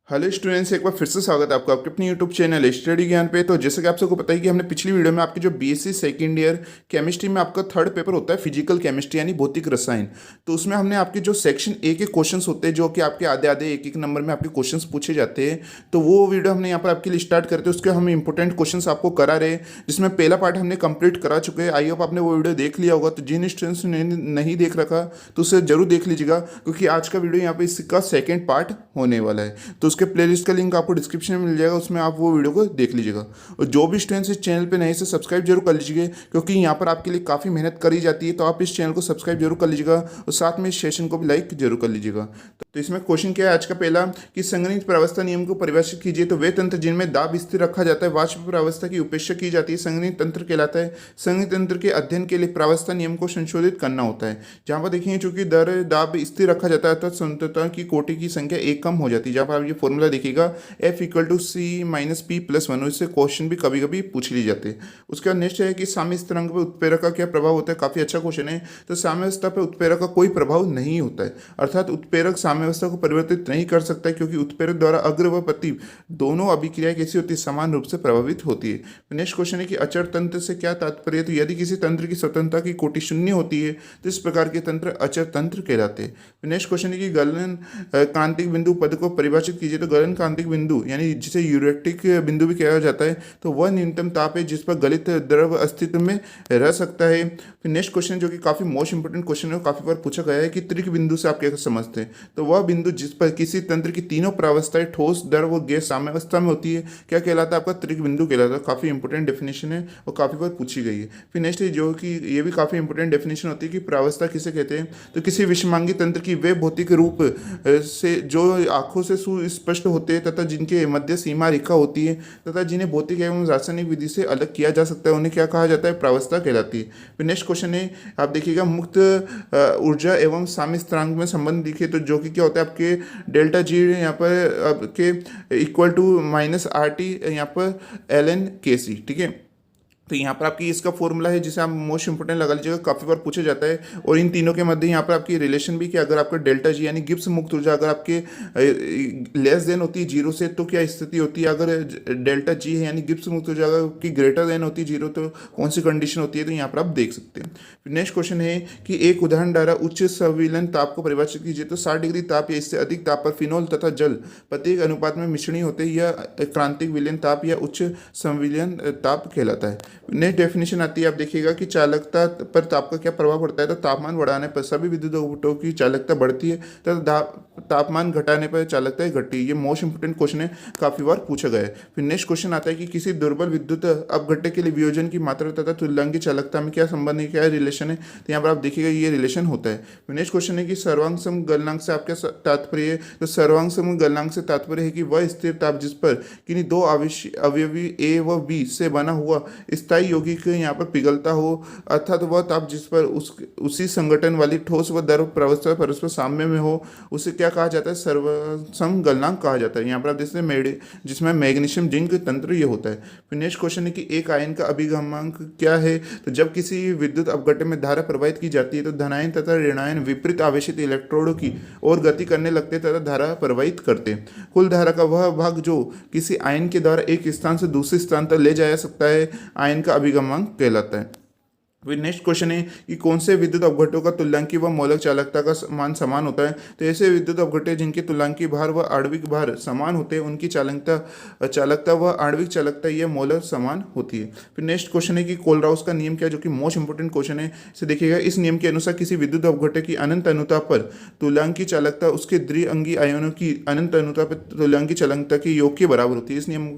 Hello students, एक बार फिर से स्वागत है आपका आपके अपने यूट्यूब चैनल स्टडी ज्ञान पे। तो जैसे कि आप सबको पता है कि हमने पिछली वीडियो में आपकी जो बीएससी सेकेंड ईयर केमिस्ट्री में आपका थर्ड पेपर होता है फिजिकल केमिस्ट्री यानी भौतिक रसायन। तो उसमें हमने आपके जो सेक्शन ए के क्वेश्चंस होते हैं जो कि आपके आधे आधे एक एक नंबर में आपके क्वेश्चंस पूछे जाते हैं, तो वो वीडियो हमने यहाँ पर आपके लिए स्टार्ट करते हैं। उसके हम इंपॉर्टेंट क्वेश्चंस आपको करा रहे हैं, जिसमें पहला पार्ट हमने कंप्लीट करा चुके हैं। आई होप आपने वो वीडियो देख लिया होगा। तो जिन स्टूडेंट्स ने नहीं देख रखा तो उसे जरूर देख लीजिएगा, क्योंकि आज का वीडियो यहाँ पे इसका सेकेंड पार्ट होने वाला है। तो उसके प्लेलिस्ट का लिंक आपको डिस्क्रिप्शन में मिल जाएगा, उसमें आप वो वीडियो को देख लीजिएगा। और जो भी स्टूडेंट्स इस चैनल पे नए से सब्सक्राइब जरूर कर लीजिए, क्योंकि यहाँ पर आपके लिए काफ़ी मेहनत करी जाती है। तो आप इस चैनल को सब्सक्राइब जरूर कर लीजिएगा और साथ में इस सेशन को भी लाइक जरूर कर लीजिएगा। तो इसमें क्वेश्चन क्या है आज का पहला, कि संगणित प्रावस्था नियम को परिभाषित कीजिए। तो वे तंत्र जिनमें दाब स्थिर रखा जाता है वाष्प प्रावस्था की उपेक्षा की जाती है संगणित तंत्र कहलाता है। संगणित तंत्र के अध्ययन के लिए प्रावस्था नियम को संशोधित करना होता है। जहाँ पर देखेंगे चूंकि दर दाब स्थिर रखा जाता है, अर्थात संतुलता की कोटि की संख्या एक कम हो जाती है। जहाँ पर आप ये फॉर्मूला देखिएगा F=C-P+1, इससे क्वेश्चन भी कभी कभी पूछ लिए जाते हैं। उसके बाद नेक्स्ट है कि साम्य स्थिरांक पर उत्प्रेरक का क्या प्रभाव होता है। काफी अच्छा क्वेश्चन है। तो साम्यावस्था पर उत्प्रेरक का कोई प्रभाव नहीं होता है, अर्थात उत्प्रेरक साम्यावस्था को परिवर्तित नहीं कर सकता है, क्योंकि उत्प्रेरक द्वारा अग्र व प्रति दोनों अभिक्रियाएं कैसी होती है, समान रूप से प्रभावित होती है। नेक्स्ट क्वेश्चन है कि अचर तंत्र से क्या तात्पर्य है। तो यदि किसी तंत्र की स्वतंत्रता की कोटि शून्य होती है तो इस प्रकार के तंत्र अचर तंत्र कहलाते हैं। नेक्स्ट क्वेश्चन है कि गलन कांतिक बिंदु पद को परिभाषित कीजिए। तो गलन कांतिक बिंदु यानी जिसे यूरेटिक बिंदु भी कहा जाता है, तो वह न्यूनतम ताप है जिस पर गलित द्रव अस्तित्व में रह सकता है। फिर नेक्स्ट क्वेश्चन जो कि काफी मोस्ट इंपोर्टेंट क्वेश्चन है, काफी बार पूछा गया है कि त्रिक बिंदु से आप क्या समझते हैं। तो वह बिंदु जिस पर किसी तंत्र की तीनों प्रावस्थाएं ठोस, द्रव और गैस साम्यावस्था में होती है, क्या कहलाता है, आपका त्रिक बिंदु कहलाता है। काफी इंपोर्टेंट डेफिनेशन है और काफी बार पूछी गई है। फिर नेक्स्ट है जो कि ये भी काफी इंपोर्टेंट डेफिनेशन होती है कि प्रावस्था किसे कहते हैं। तो किसी विषमांगी तंत्र की वे भौतिक रूप से जो आंखों से सुस्पष्ट होते हैं तथा जिनके मध्य सीमा रेखा होती है तथा जिन्हें भौतिक एवं रासायनिक विधि से अलग किया जा सकता है, उन्हें क्या कहा जाता है, प्रावस्था कहलाती है। फिर नेक्स्ट क्वेश्चन है, आप देखिएगा मुक्त ऊर्जा एवं साम्य स्थिरांक में संबंध दिखे। तो जो कि क्या होता है, आपके डेल्टा जी यहाँ पर आपके इक्वल टू -RT यहाँ पर ln/kc, ठीक है। तो यहाँ पर आपकी इसका फॉर्मूला है जिसे आप मोस्ट इंपोर्टेंट लगा लीजिएगा, काफी बार पूछा जाता है। और इन तीनों के मध्य यहाँ पर आपकी रिलेशन भी कि अगर आपका डेल्टा जी यानी गिब्स मुक्त ऊर्जा अगर आपके लेस देन होती है जीरो से, तो क्या स्थिति होती है। अगर डेल्टा जी है यानी गिब्स मुक्त ऊर्जा अगर की ग्रेटर देन होती है जीरो, तो कौन सी कंडीशन होती है। तो यहाँ पर आप देख सकते हैं। फिर नेक्स्ट क्वेश्चन है कि एक उदाहरण द्वारा उच्च संविलन ताप को परिभाषित कीजिए। तो 60 डिग्री ताप या इससे अधिक ताप पर फिनोल तथा जल प्रत्येक अनुपात में मिश्रणी होते हैं, यह क्रांतिक विलयन ताप या उच्च संविलियन ताप कहलाता है। नेक्स्ट डेफिनेशन आती है, आप देखिएगा कि चालकता पर ताप का क्या प्रभाव पड़ता है। तो तापमान बढ़ाने पर सभी विद्युत उपकरणों की चालकता बढ़ती है तथा तापमान घटाने पर चालकता घटती है। ये मोस्ट इंपोर्टेंट क्वेश्चन है, काफी बार पूछा गया है। फिर नेक्स्ट क्वेश्चन आता है कि किसी दुर्बल विद्युत अपघट्य के लिए वियोजन की मात्रा तथा तुल्यांकी चालकता में क्या संबंध है, क्या रिलेशन है। तो यहाँ पर आप देखिएगा ये रिलेशन होता है। फिर नेक्स्ट क्वेश्चन है कि सर्वांग सम गलनांक से आपका तात्पर्य है। तो सर्वांग सम गलनांक से तात्पर्य है कि वह स्थिर ताप जिस पर किन्हीं दो अवयवी ए व बी से बना हुआ स्थायी यौगिक यहाँ पर पिघलता हो, अर्थात वह ताप जिस पर उसी संगठन वाली ठोस व द्रव प्रावस्था परस्पर साम्य में हो, उसे क्या कहा जाता है, सर्वसम गलनांक कहा जाता है। यहाँ पर आप देखते हैं जिसमें मैग्नीशियम जिंक तंत्र ये होता है। फिर नेक्स्ट क्वेश्चन है कि एक आयन का अभिगमांक क्या है। तो जब किसी विद्युत अपघट्य में धारा प्रवाहित की जाती है तो धनायन तथा ऋणायन विपरीत आवेशित इलेक्ट्रोडों की ओर गति करने लगते तथा धारा प्रवाहित करते। कुल धारा का वह भाग जो किसी आयन के द्वारा एक स्थान से दूसरे स्थान तक ले जाया सकता है, आयन का अभिगमांक कहलाता है। फिर नेक्स्ट क्वेश्चन है कि कौन से विद्युत अपघट्यों का तुल्यांकी व मौलिक चालकता का मान समान होता है। तो ऐसे विद्युत अपघट्य जिनके तुल्यांकी भार व आणविक भार समान होते हैं, उनकी चालकता व आणविक चालकता यह मौलिक समान होती है। फिर नेक्स्ट क्वेश्चन है कि कोलराउस का नियम क्या है, जो कि मोस्ट इंपोर्टेंट क्वेश्चन है। इसे देखिएगा, इस नियम के अनुसार किसी विद्युत अपघट्य की अनंत अनुताप पर तुल्यांकी चालकता उसके द्विअंगी आयनों की अनंत अनुताप पर तुल्यांकी चालकता के योग के बराबर होती है। इस नियम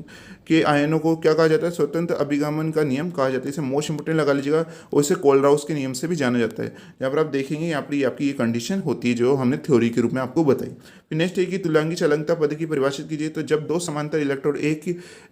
के आयनों को क्या कहा जाता है, स्वतंत्र अभिगमन का नियम कहा जाता है। इसे मोस्ट इंपोर्टेंट लगा लीजिएगा। और इसे कोलराउस के नियम से भी जाना जाता है। यहाँ पर आप देखेंगे यहाँ पर आपकी ये कंडीशन होती है जो हमने थ्योरी के रूप में आपको बताई। फिर नेक्स्ट है कि तुल्यांकी चालकता पद की परिभाषित कीजिए। तो जब दो समांतर इलेक्ट्रोड एक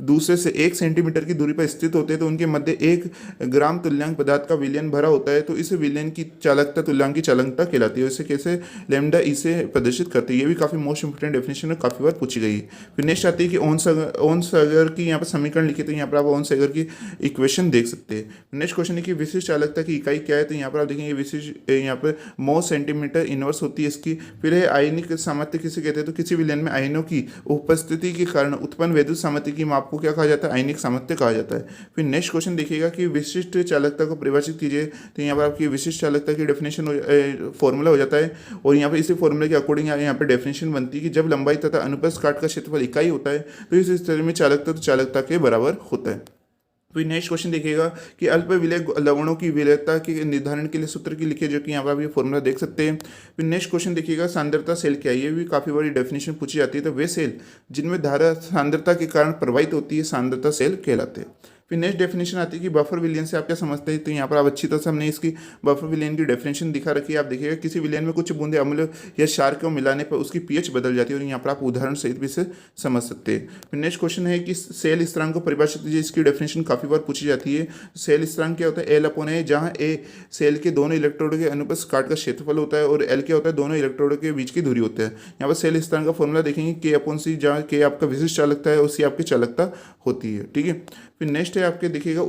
दूसरे से 1 सेंटीमीटर की दूरी पर स्थित होते हैं तो उनके मध्य 1 ग्राम तुल्यांक पदार्थ का विलयन भरा होता है, तो इस विलयन की चालकता तुल्यांकी चालकता कहलाती है। इसे कैसे लैम्डा इसे प्रदर्शित करती है। ये भी काफी मोस्ट इंपोर्टेंट डेफिनेशन है, काफी बार पूछी गई है। फिर नेक्स्ट आती है कि ओहन-सागर की यहाँ पर समीकरण लिखे, तो यहाँ पर आप ओहन-सागर की इक्वेशन देख सकते हैं। नेक्स्ट क्वेश्चन है कि विशिष्ट चालकता की इकाई क्या है। तो यहाँ पर आप देखेंगे विशिष्ट यहाँ पर मो सेंटीमीटर इनवर्स होती है इसकी। फिर है आयनिक सामर्थ्य किसे कहते हैं, तो किसी विलयन में आयनों की उपस्थिति के कारण उत्पन्न विद्युत सामर्थ्य की माप को क्या कहा जाता है, आयनिक सामर्थ्य कहा जाता है। फिर नेक्स्ट क्वेश्चन देखिएगा कि विशिष्ट चालकता को परिभाषित कीजिए। तो यहाँ पर आपकी विशिष्ट चालकता की डेफिनेशन फॉर्मूला हो जाता है, और यहाँ पर इसी फॉर्मूले के अकॉर्डिंग यहाँ पर डेफिनेशन बनती है कि जब लंबाई तथा अनुप्रस्थ काट का क्षेत्रफल इकाई होता है तो इस स्थिति में चालकता तो चालकता के बराबर होता है। फिर नेक्स्ट क्वेश्चन देखिएगा कि अल्प विलय लवणों की विलयता के निर्धारण के लिए सूत्र की लिखिए, जो कि यहाँ पर आप ये फॉर्मूला देख सकते हैं। फिर नेक्स्ट क्वेश्चन देखिएगा सांद्रता सेल क्या है, ये भी काफ़ी बड़ी डेफिनेशन पूछी जाती है। तो वे सेल जिनमें धारा सांद्रता के कारण प्रवाहित होती है सांद्रता सेल कहलाते हैं। फिर नेक्स्ट डेफिनेशन आती है कि बफर विलियन से आप क्या समझते हैं। तो यहाँ पर आप अच्छी तरह से हमने इसकी बफर विलियन की डेफिनेशन दिखा रखी है। आप देखिएगा किसी विलियन में कुछ बूंदे अम्ल या क्षार को मिलाने पर उसकी पीएच बदल जाती है, और यहाँ पर आप उदाहरण सहित भी इसे समझ सकते हैं। फिर नेक्स्ट क्वेश्चन है कि सेल स्थिरांक को परिभाषित कीजिए, इसकी डेफिनेशन काफ़ी बार पूछी जाती है। सेल स्थिरांक क्या होता है, L/A, जहाँ ए सेल के दोनों इलेक्ट्रोडों के अनुप्रस्थ काट का क्षेत्रफल होता है, और L क्या होता है, दोनों इलेक्ट्रोडों के बीच की दूरी होता है। यहाँ पर सेल स्थिरांक का फॉर्मूला देखेंगे K/C, जहाँ K आपका विशिष्ट चालकता है और C आपकी चालकता होती है। ठीक है। फिर नेक्स्ट है आपके देखिएगा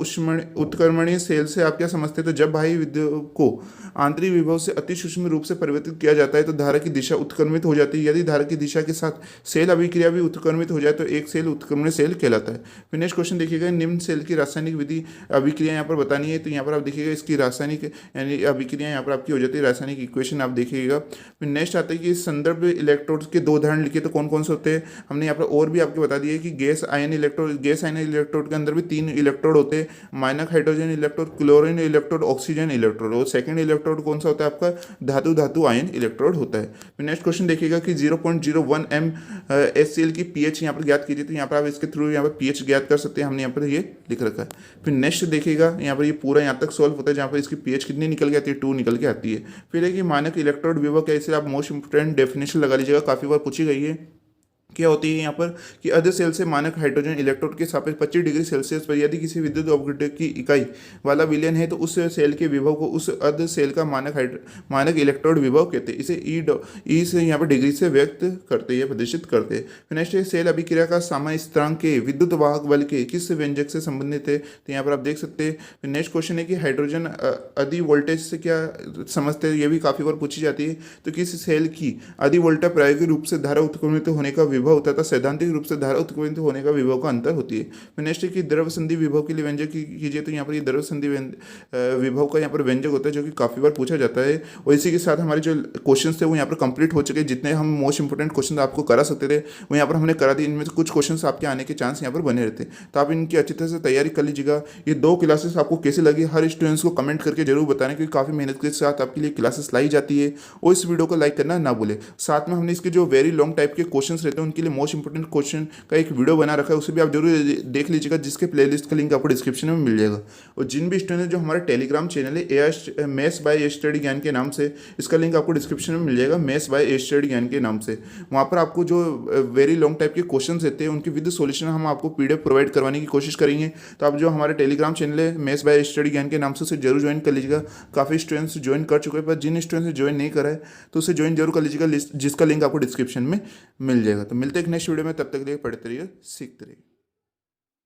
उत्क्रमणीय सेल से आप क्या समझते हैं। तो जब बाह्य विद्युत को आंतरिक विभव से अति सूक्ष्म रूप से परिवर्तित किया जाता है तो धारा की दिशा उत्क्रमित हो जाती है। यदि धारा की दिशा के साथ सेल अभिक्रिया भी उत्क्रमित हो जाए तो एक सेल उत्क्रमणीय सेल कहलाता है। फिर नेक्स्ट क्वेश्चन देखिएगा निम्न सेल की रासायनिक विधि अभिक्रिया यहाँ पर बतानी है। तो यहाँ पर आप देखिएगा इसकी रासायनिक यानी अभिक्रिया यहाँ पर आपकी हो जाती है, रासायनिक इक्वेशन आप देखिएगा। फिर नेक्स्ट आता है कि संदर्भ इलेक्ट्रोड के 2 उदाहरण लिखे, तो कौन कौन से होते हैं। हमने यहाँ पर और भी आपको बता दिया कि गैस आयन इलेक्ट्रोड के अंदर भी 3 इलेक्ट्रोड होते हैं, माइनक hydrogen electrode, chlorine electrode, oxygen electrode. और सेकंड इलेक्ट्रोड कौन सा होता है आपका, धातु आयन इलेक्ट्रोड होता है। फिर नेक्स्ट क्वेश्चन देखिएगा कि 0.01 m HCl की पीएच यहाँ पर ज्ञात कीजिए। तो यहाँ पर आप इसके थ्रू यहाँ पर पीएच ज्ञात कर सकते हैं, हमने यहाँ पर ये लिख रखा है। फिर नेक्स्ट देखिएगा यहाँ पर ये पूरा यहाँ तक सॉल्व होता है, जहाँ पर इसकी पीएच कितनी निकल के आती है, 2 निकल के आती है। फिर है कि मानक इलेक्ट्रोड विभव क्या, इसे आप मोस्ट इंपोर्टेंट डेफिनेशन लगा लीजिएगा, काफ़ी बार पूछी गई है। क्या होती है यहाँ पर कि अर्ध सेल से मानक हाइड्रोजन इलेक्ट्रोड के सापेक्ष 25 डिग्री सेल्सियस पर यदि किसी विद्युत अवघटन की इकाई वाला विलयन है तो उस सेल के विभव को उस अर्ध सेल का मानक इलेक्ट्रोड विभव कहते हैं। इसे ई से यहाँ पर डिग्री से व्यक्त करते हैं, प्रदर्शित करते हैं। नेक्स्ट सेल अभिक्रिया का सामान्य स्थिरांक के विद्युत वाहक बल के किस व्यंजक से संबंधित है। तो यहाँ पर आप देख सकते हैं। नेक्स्ट क्वेश्चन है कि हाइड्रोजन अधि वोल्टेज से क्या समझते हैं, ये भी काफ़ी बार पूछी जाती है। तो किसी सेल की अधि वोल्टेज प्रायोगिक रूप से धारा उत्क्रमित होने का विभव तथा सैद्धांतिक रूप से धारा उत्क्रमित होने का विभव का अंतर होती है। नेक्स्ट की द्रव संधि विभव के लिए व्यंजक कीजिए। तो यहाँ पर ये द्रव संधि विभव का यहाँ पर व्यंजक होता है, जो कि काफी बार पूछा जाता है। और इसी के साथ हमारे जो क्वेश्चन थे वो यहाँ पर कंप्लीट हो चुके हैं। जितने हम मोस्ट इंपोर्टेंट क्वेश्चन आपको करा सकते थे वो यहाँ पर हमने करा दिए। इनमें से कुछ क्वेश्चन आपके आने के चांस यहाँ पर बने रहते, तो आप इनकी अच्छी तरह से तैयारी कर लीजिएगा। ये 2 क्लासेस आपको कैसे लगी हर स्टूडेंट्स को कमेंट करके जरूर बताना, क्योंकि काफ़ी मेहनत के साथ आपके लिए क्लासेस लाई जाती है। और इस वीडियो को लाइक करना ना भूले। साथ में हमने इसके जो वेरी लॉन्ग टाइप के क्वेश्चन रहते हैं उनके लिए मोस्ट इंपोर्टेंट क्वेश्चन का एक वीडियो बना रखा है, उसे भी आप जरूर देख लीजिएगा, जिसके प्लेलिस्ट का लिंक आपको डिस्क्रिप्शन में मिल जाएगा। और जिन भी स्टूडेंट जो हमारा टेलीग्राम चैनल है मैथ्स बाय ए स्टडी ज्ञान के नाम से, इसका लिंक आपको डिस्क्रिप्शन में मिल जाएगा, मैथ्स बाय ए स्टडी ज्ञान के नाम से। वहाँ पर आपको जो वेरी लॉन्ग टाइप के क्वेश्चन रहते हैं उनके विद सॉल्यूशन हम आपको पीडीएफ प्रोवाइड करवाने की कोशिश करेंगे। तो आप जो हमारे टेलीग्राम चैनल है मैथ्स बाय ए स्टडी ज्ञान के नाम से उसे जरूर ज्वाइन कर लीजिएगा। काफ़ी स्टूडेंट्स ज्वाइन कर चुके हैं, पर जिन स्टूडेंट्स ने ज्वाइन नहीं करा है तो उसे ज्वाइन जरूर कर लीजिएगा, जिसका लिंक आपको डिस्क्रिप्शन में मिल जाएगा। तो मिलते हैं एक नेक्स्ट वीडियो में, तब तक के लिए पढ़ते रहिए, सीखते रहिए।